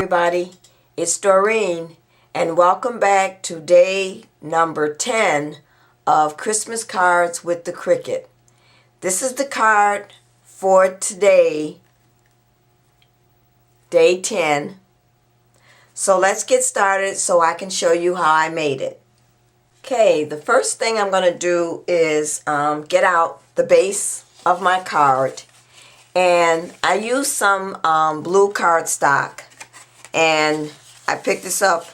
everybody, it's Doreen and welcome back to day number 10 of Christmas cards with the Cricut. This is the card for today, day 10. So let's get started so I can show you how I made it. Okay, the first thing I'm going to do is get out the base of my card. And I used some blue cardstock, and I picked this up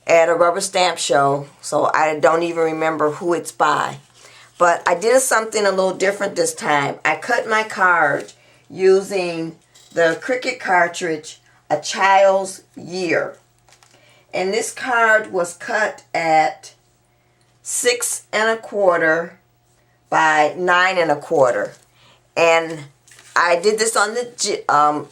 at a rubber stamp show, so I don't even remember who it's by. But I did something a little different this time. I cut my card using the Cricut cartridge, A Child's Year. And this card was cut at 6 1/4 by 9 1/4. And I did this on the,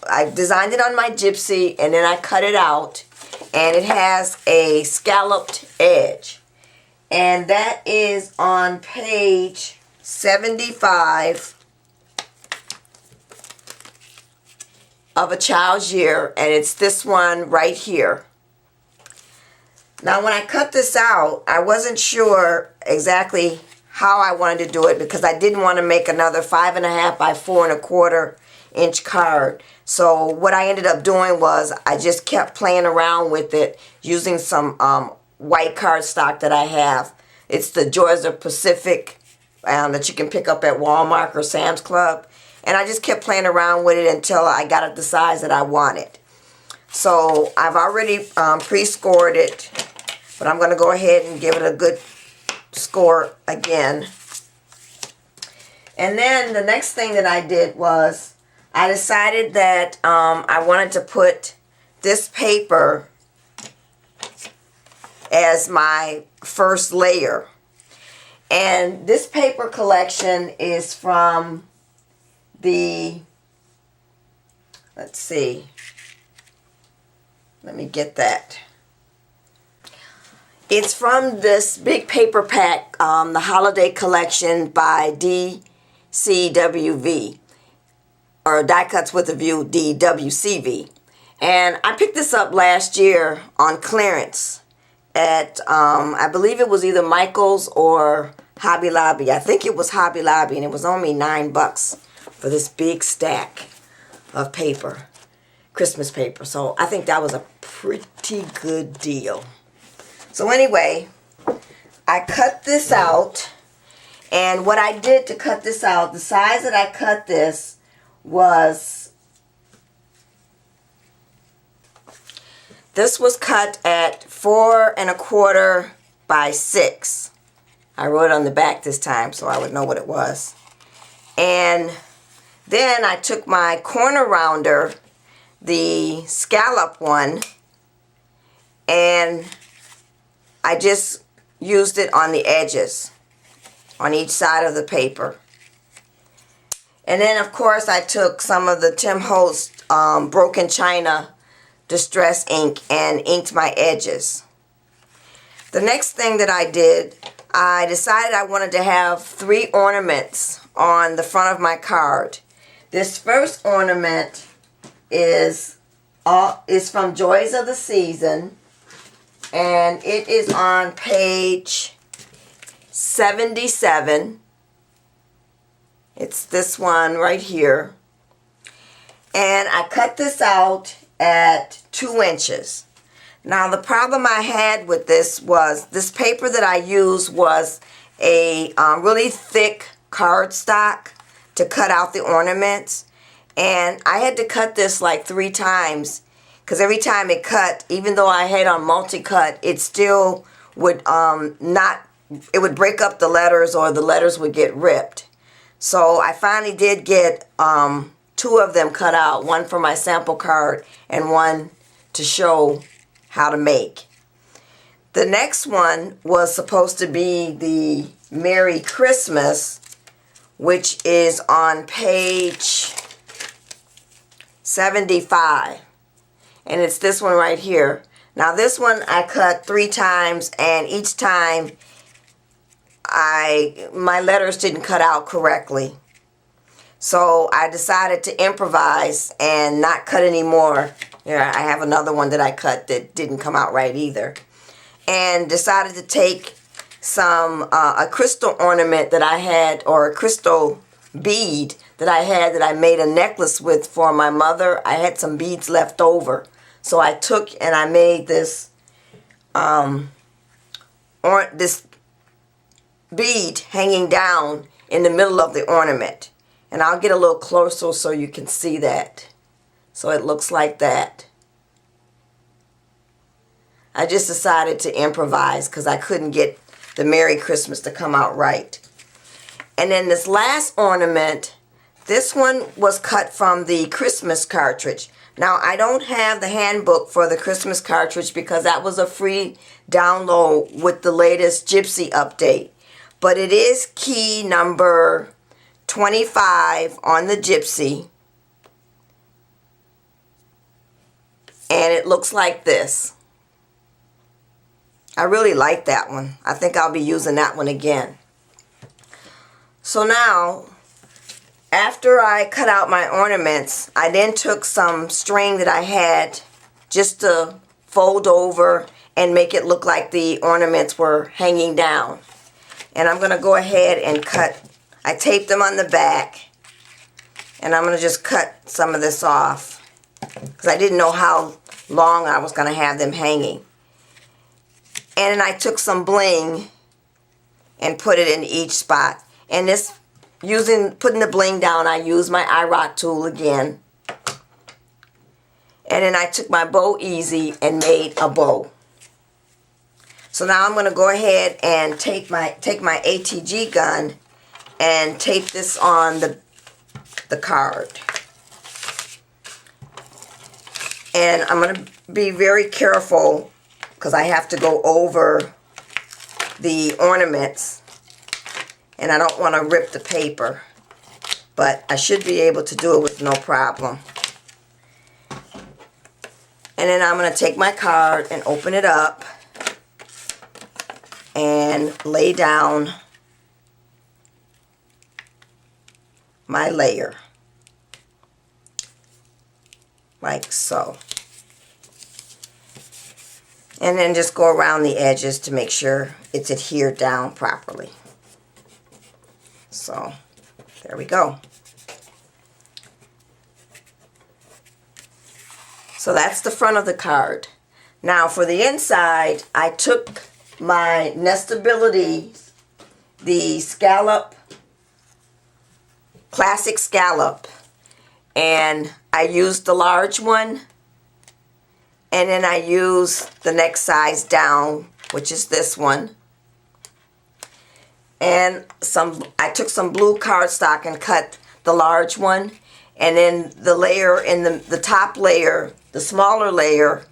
I designed it on my gypsy, and then I cut it out, and it has a scalloped edge. And that is on page 75 of A Child's Year, and it's this one right here. Now when I cut this out, I wasn't sure exactly how I wanted to do it because I didn't want to make another 5 1/2 by 4 1/4 inch card. So what I ended up doing was I just kept playing around with it using some white cardstock that I have. It's the Georgia Pacific that you can pick up at Walmart or Sam's Club. And I just kept playing around with it until I got it the size that I wanted. So I've already pre-scored it, but I'm going to go ahead and give it a good score again. And then the next thing that I did was I decided that I wanted to put this paper as my first layer. And this paper collection is from the, let's see, let me get that. It's from this big paper pack, the Holiday Collection by DCWV, or Die Cuts with a View, DWCV. And I picked this up last year on clearance at, I believe it was either Michael's or Hobby Lobby. I think it was Hobby Lobby, and it was only $9 for this big stack of paper, Christmas paper. So I think that was a pretty good deal. So anyway, I cut this out, and what I did to cut this out, the size that I cut this was, this was cut at 4 1/4 by 6. I wrote it on the back this time so I would know what it was. And then I took my corner rounder, the scallop one, and I just used it on the edges, on each side of the paper. And then, of course, I took some of the Tim Holtz Broken China Distress ink and inked my edges. The next thing that I did, I decided I wanted to have 3 ornaments on the front of my card. This first ornament is from Joys of the Season. And it is on page 77. It's this one right here. And I cut this out at 2 inches. Now the problem I had with this was this paper that I used was a really thick cardstock to cut out the ornaments. And I had to cut this like 3 times. Because every time it cut, even though I had on multi-cut, it still would it would break up the letters, or the letters would get ripped. So I finally did get 2 of them cut out, one for my sample card and one to show how to make. The next one was supposed to be the Merry Christmas, which is on page 75. And it's this one right here. Now this one I cut 3 times, and each time my letters didn't cut out correctly. So I decided to improvise and not cut any more Yeah, I have another one that I cut that didn't come out right either. And decided to take some, a crystal ornament that I had, or a crystal bead that I had that I made a necklace with for my mother. I had some beads left over. So I took and I made this, this bead hanging down in the middle of the ornament. And I'll get a little closer so you can see that. So it looks like that. I just decided to improvise because I couldn't get the Merry Christmas to come out right. And then this last ornament, this one was cut from the Christmas cartridge. Now, I don't have the handbook for the Christmas cartridge because that was a free download with the latest Gypsy update. But it is key number 25 on the Gypsy. And it looks like this. I really like that one. I think I'll be using that one again. So now, after I cut out my ornaments, I then took some string that I had just to fold over and make it look like the ornaments were hanging down. And I'm going to go ahead and cut. I taped them on the back. And I'm going to just cut some of this off because I didn't know how long I was going to have them hanging. And then I took some bling and put it in each spot. And this, putting the bling down, I used my iRock tool again. And then I took my Bow Easy and made a bow. So now I'm going to go ahead and take my ATG gun and tape this on the card. And I'm going to be very careful because I have to go over the ornaments and I don't want to rip the paper, but I should be able to do it with no problem. And then I'm going to take my card and open it up and lay down my layer like so. And then just go around the edges to make sure it's adhered down properly. So, there we go. So that's the front of the card. Now for the inside, I took my Nestability, the scallop, classic scallop, and I used the large one. And then I use the next size down, which is this one. And I took some blue cardstock and cut the large one. And then the layer in the top layer, the smaller layer,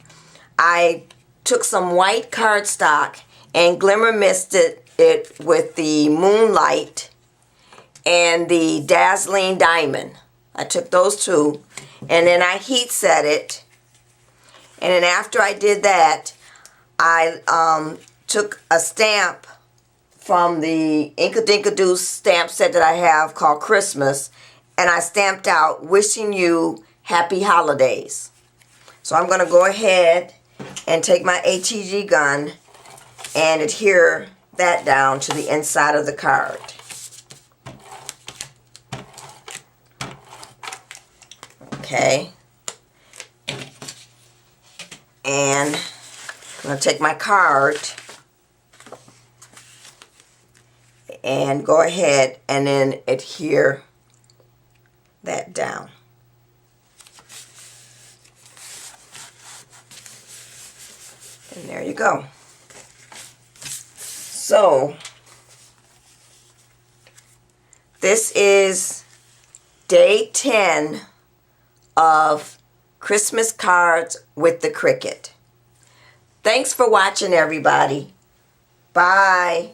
I took some white cardstock and glimmer misted it with the Moonlight and the Dazzling Diamond. I took those two. And then I heat set it. And then after I did that, I took a stamp from the Inkadinkadoo stamp set that I have called Christmas, and I stamped out wishing you happy holidays. So I'm going to go ahead and take my ATG gun and adhere that down to the inside of the card. Okay. And I'm going to take my card and go ahead and then adhere that down. And there you go. So, this is day 10 of Christmas cards with the Cricut. Thanks for watching, everybody. Bye.